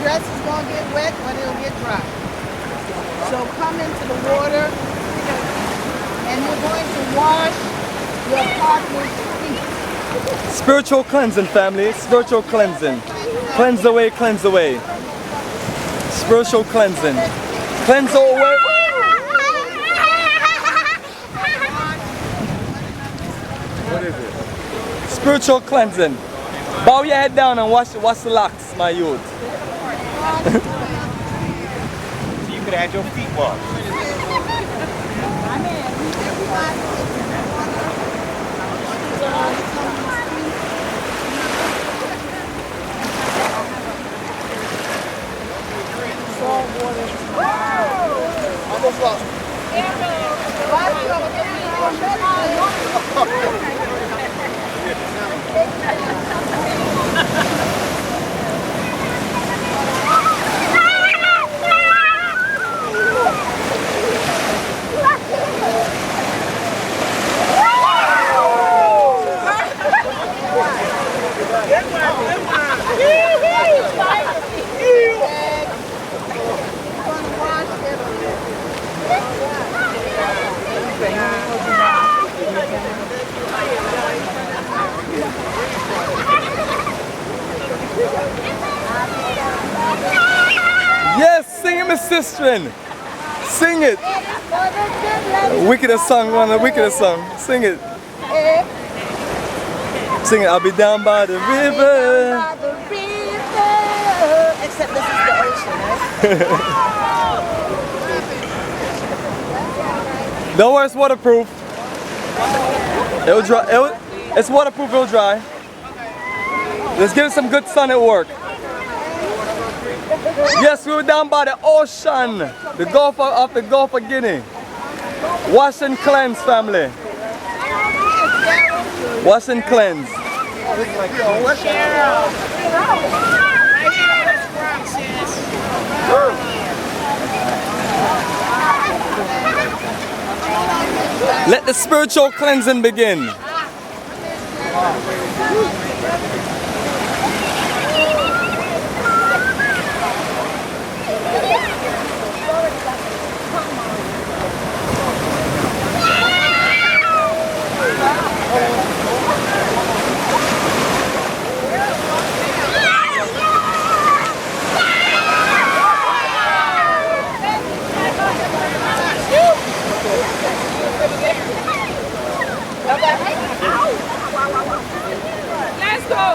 dress is going to get wet, but it'll get dry. So come into the water, and you're going to wash your partner's feet. Spiritual cleansing, family. Spiritual cleansing. Cleanse away, cleanse away. Spiritual cleansing. Cleanse away. What is it? Spiritual cleansing. Bow your head down and wash the locks, my youth. You could have had your feet washed. Almost lost. Yes, sing it, Miss Sistren. Sing it. Wickedest song, one of the wickedest songs. Sing it. Sing it. I'll be down by the river. Except this is the ocean, right? Don't worry, it's waterproof. It'll dry. It's waterproof, it'll dry. Let's give it some good sun at work. Yes, we were down by the ocean, the Gulf of the Gulf of Guinea. Wash and cleanse, family. Wash and cleanse. Let the spiritual cleansing begin. Let's go.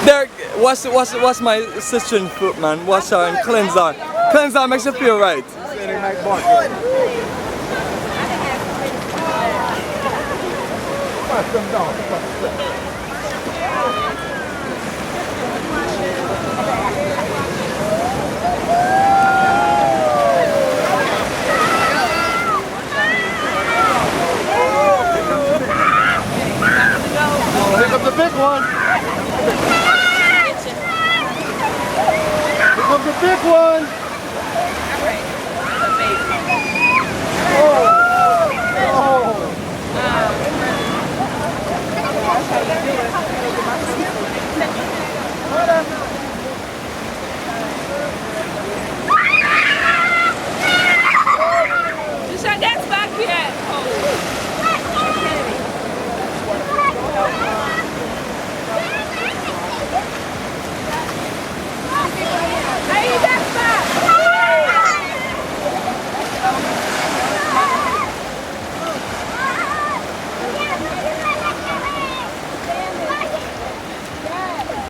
Derek, wash my sister foot, man. Wash her and cleanse her. Cleanse her makes you feel right. Here comes the big one. Here comes the big one.